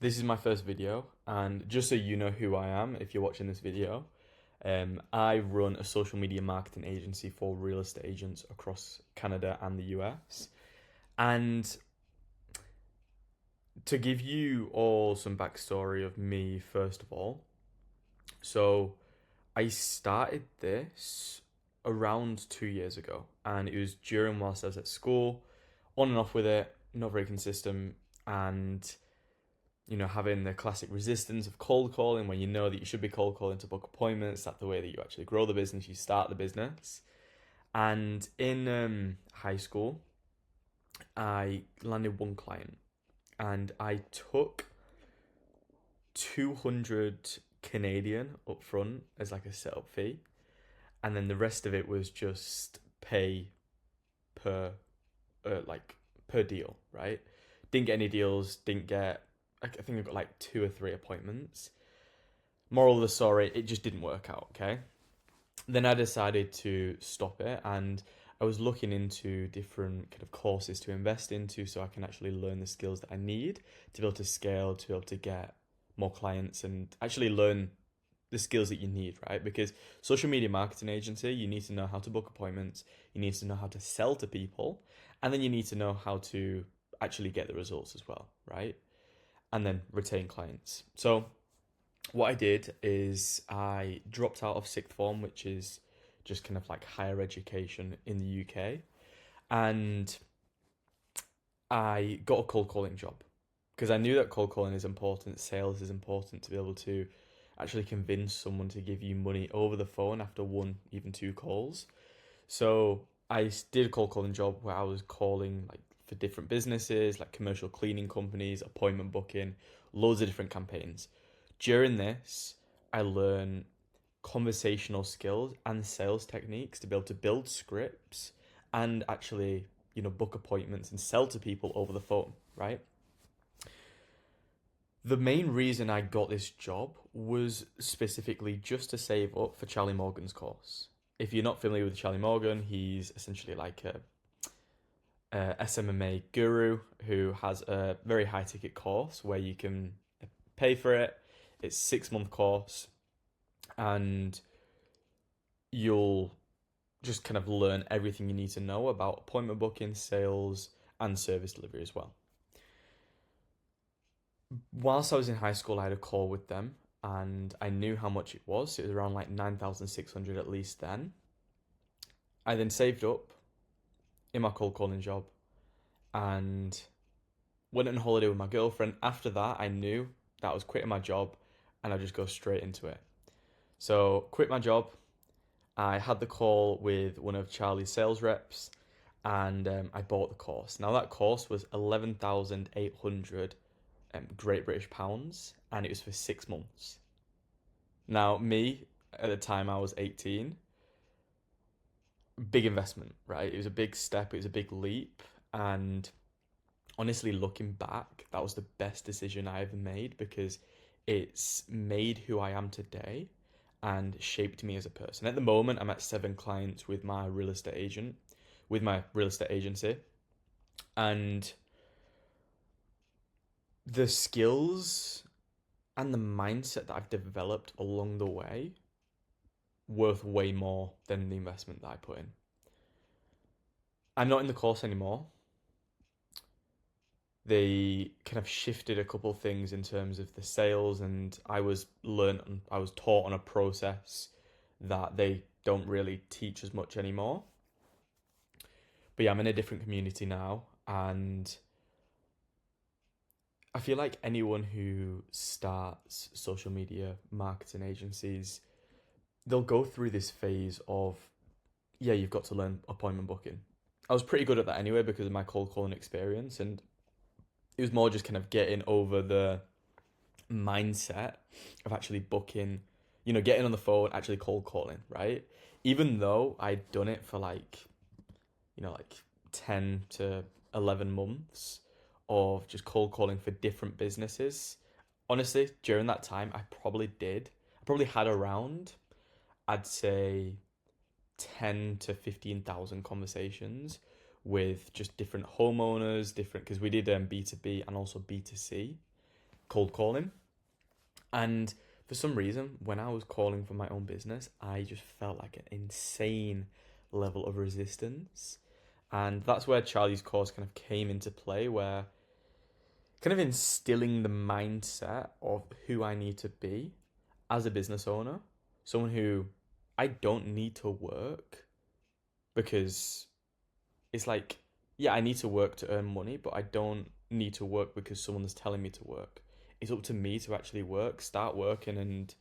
This is my first video, and just so you know who I am, if you're watching this video, I run a social media marketing agency for real estate agents across Canada and the US. And to give you all some backstory of me, first of all, so I started this around 2 years ago, and it was during whilst I was at school, on and off with it, not very consistent, and having the classic resistance of cold calling when you know that you should be cold calling to book appointments. That's the way that you actually grow the business, you start the business. And in high school, I landed one client and I took 200 Canadian up front as like a setup fee. And then the rest of it was just pay per per deal, right? Didn't get any deals, didn't get I think I got like 2 or 3 appointments. Moral of the story, it just didn't work out, okay? Then I decided to stop it and I was looking into different kind of courses to invest into so I can actually learn the skills that I need to be able to scale, to be able to get more clients and actually learn the skills that you need, right? Because social media marketing agency, you need to know how to book appointments, you need to know how to sell to people, and then you need to know how to actually get the results as well, right? And then retain clients. So what I did is I dropped out of sixth form, which is just kind of like higher education in the UK, and I got a cold calling job because I knew that cold calling is important, sales is important to be able to actually convince someone to give you money over the phone after one, even two calls. So I did a cold calling job where I was calling like for different businesses, like commercial cleaning companies, appointment booking, loads of different campaigns. During this, I learned conversational skills and sales techniques to be able to build scripts and actually, book appointments and sell to people over the phone, right? The main reason I got this job was specifically just to save up for Charlie Morgan's course. If you're not familiar with Charlie Morgan, he's essentially like a SMMA guru who has a very high ticket course where you can pay for it. It's 6 month course, and you'll just kind of learn everything you need to know about appointment booking, sales, and service delivery as well. Whilst I was in high school, I had a call with them and I knew how much it was. It was around like 9,600 at least then. I then saved up in my cold calling job and went on holiday with my girlfriend. After that, I knew that I was quitting my job and I'd just go straight into it. So, quit my job. I had the call with one of Charlie's sales reps and I bought the course. Now, that course was 11,800 Great British pounds and it was for 6 months. Now, me, at the time I was 18, big investment, right? It was a big step, it was a big leap. And honestly, looking back, that was the best decision I ever made because it's made who I am today and shaped me as a person. At the moment, I'm at 7 clients with my real estate agent, with my real estate agency. And the skills and the mindset that I've developed along the way worth way more than the investment that I put in. I'm not in the course anymore. They kind of shifted a couple things in terms of the sales, and I was taught on a process that they don't really teach as much anymore. But yeah, I'm in a different community now, and I feel like anyone who starts social media marketing agencies, they'll go through this phase of, yeah, you've got to learn appointment booking. I was pretty good at that anyway because of my cold calling experience, and it was more just kind of getting over the mindset of actually booking, getting on the phone, actually cold calling, right? Even though I'd done it for like 10 to 11 months of just cold calling for different businesses. Honestly, during that time, I probably had around, I'd say, 10 to 15,000 conversations with just different homeowners, different, because we did B2B and also B2C. cold calling. And for some reason, when I was calling for my own business, I just felt like an insane level of resistance. And that's where Charlie's course kind of came into play, where kind of instilling the mindset of who I need to be as a business owner, someone who I don't need to work because it's like, yeah, I need to work to earn money, but I don't need to work because someone's telling me to work. It's up to me to actually work, start working, and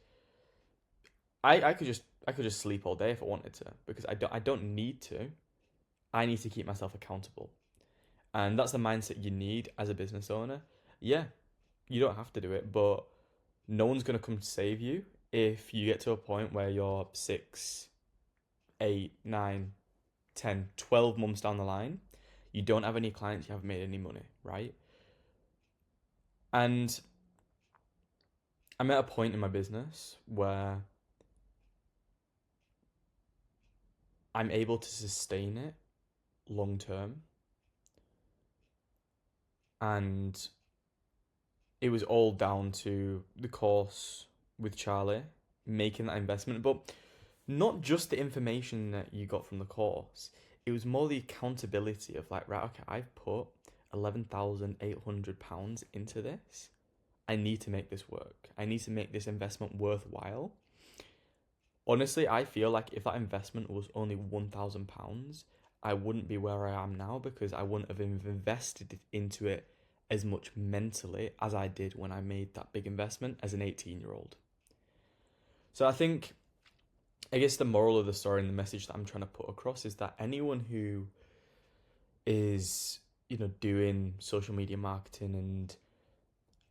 I could just sleep all day if I wanted to because I don't need to. I need to keep myself accountable. And that's the mindset you need as a business owner. Yeah, you don't have to do it, but no one's going to come to save you if you get to a point where you're 6, 8, 9, 10, 12 months down the line. You don't have any clients, you haven't made any money, right? And I'm at a point in my business where I'm able to sustain it long term. And it was all down to the course with Charlie, making that investment. But not just the information that you got from the course, it was more the accountability of like, right, okay, I've put £11,800 into this. I need to make this work. I need to make this investment worthwhile. Honestly, I feel like if that investment was only £1,000, I wouldn't be where I am now because I wouldn't have invested into it as much mentally as I did when I made that big investment as an 18-year-old. So I guess the moral of the story and the message that I'm trying to put across is that anyone who is, doing social media marketing and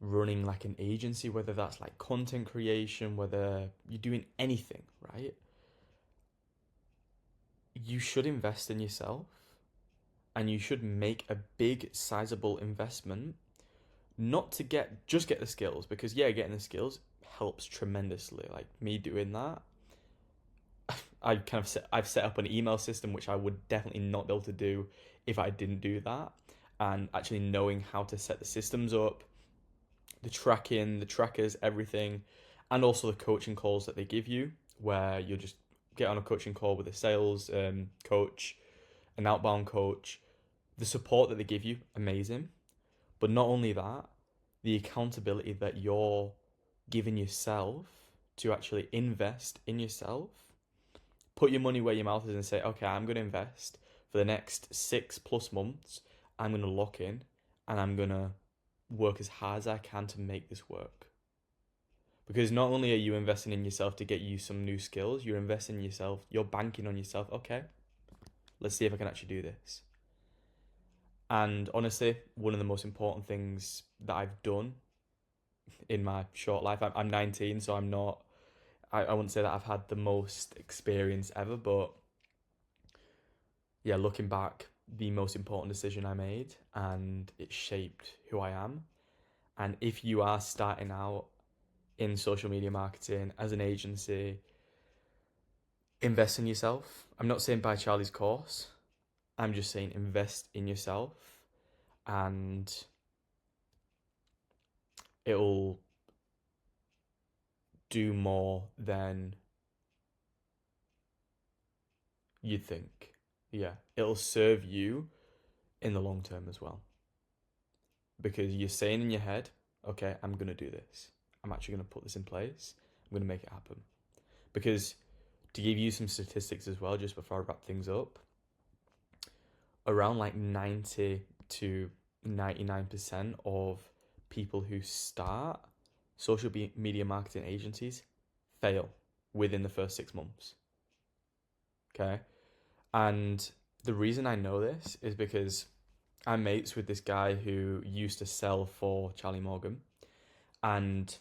running like an agency, whether that's like content creation, whether you're doing anything, right? You should invest in yourself and you should make a big sizable investment, not to just get the skills, because yeah, getting the skills helps tremendously. Like me doing that, I've set up an email system which I would definitely not be able to do if I didn't do that. And actually knowing how to set the systems up, the tracking, the trackers, everything, and also the coaching calls that they give you, where you'll just get on a coaching call with a sales coach, an outbound coach. The support that they give you, amazing. But not only that, the accountability that you're giving yourself to actually invest in yourself. Put your money where your mouth is and say, okay, I'm going to invest for the next 6+ months. I'm going to lock in and I'm going to work as hard as I can to make this work. Because not only are you investing in yourself to get you some new skills, you're investing in yourself, you're banking on yourself. Okay, let's see if I can actually do this. And honestly, one of the most important things that I've done in my short life, I'm 19, so I'm not, I wouldn't say that I've had the most experience ever, but yeah, looking back, the most important decision I made, and it shaped who I am. And if you are starting out in social media marketing as an agency, invest in yourself. I'm not saying buy Charlie's course. I'm just saying invest in yourself, and it'll do more than you think. Yeah, it'll serve you in the long term as well. Because you're saying in your head, okay, I'm going to do this. I'm actually going to put this in place. I'm going to make it happen. Because to give you some statistics as well, just before I wrap things up, around like 90 to 99% of people who start social media marketing agencies fail within the first 6 months. Okay. And the reason I know this is because I'm mates with this guy who used to sell for Charlie Morgan, and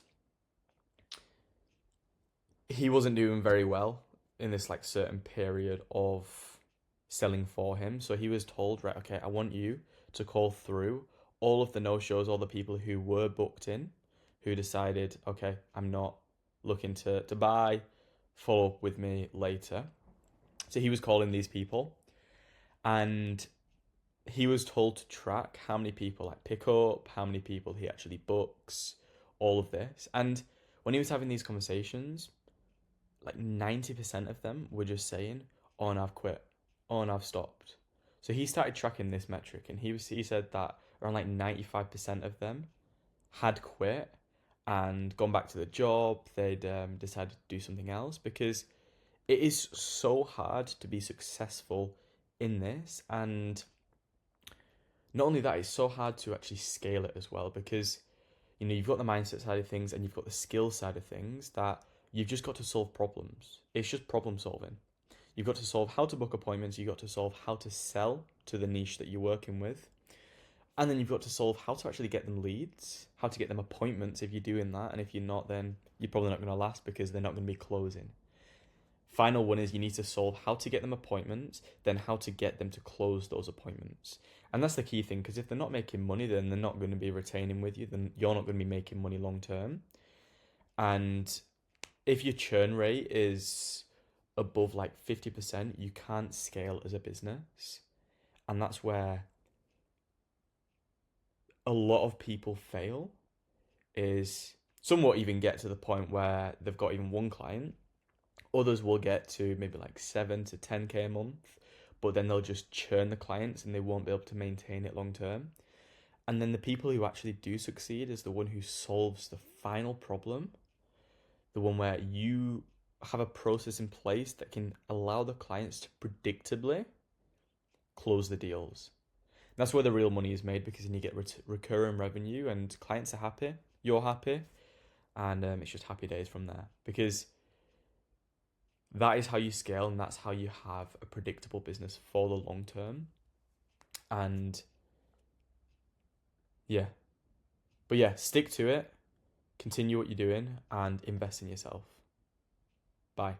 he wasn't doing very well in this like certain period of selling for him. So he was told, right, okay, I want you to call through all of the no-shows, all the people who were booked in, who decided, okay, I'm not looking to buy, follow up with me later. So he was calling these people, and he was told to track how many people like pick up, how many people he actually books, all of this. And when he was having these conversations, like 90% of them were just saying, "Oh, and I've quit. Oh, and I've stopped." So he started tracking this metric, and he said that around like 95% of them had quit and gone back to the job. They'd decided to do something else because it is so hard to be successful in this. And not only that, it's so hard to actually scale it as well because you've got the mindset side of things and you've got the skill side of things that you've just got to solve problems. It's just problem solving. You've got to solve how to book appointments, you've got to solve how to sell to the niche that you're working with, and then you've got to solve how to actually get them leads, how to get them appointments if you're doing that, and if you're not, then you're probably not going to last because they're not going to be closing. Final one is you need to solve how to get them appointments, then how to get them to close those appointments. And that's the key thing, because if they're not making money, then they're not going to be retaining with you, then you're not going to be making money long term. And if your churn rate is above like 50%, you can't scale as a business. And that's where a lot of people fail, is some will even get to the point where they've got even one client. Others will get to maybe like 7 to 10K a month, but then they'll just churn the clients and they won't be able to maintain it long term. And then the people who actually do succeed is the one who solves the final problem, the one where you have a process in place that can allow the clients to predictably close the deals. That's where the real money is made, because then you get recurring revenue and clients are happy, you're happy, and it's just happy days from there. Because that is how you scale, and that's how you have a predictable business for the long term. And yeah, but yeah, stick to it, continue what you're doing, and invest in yourself. Bye.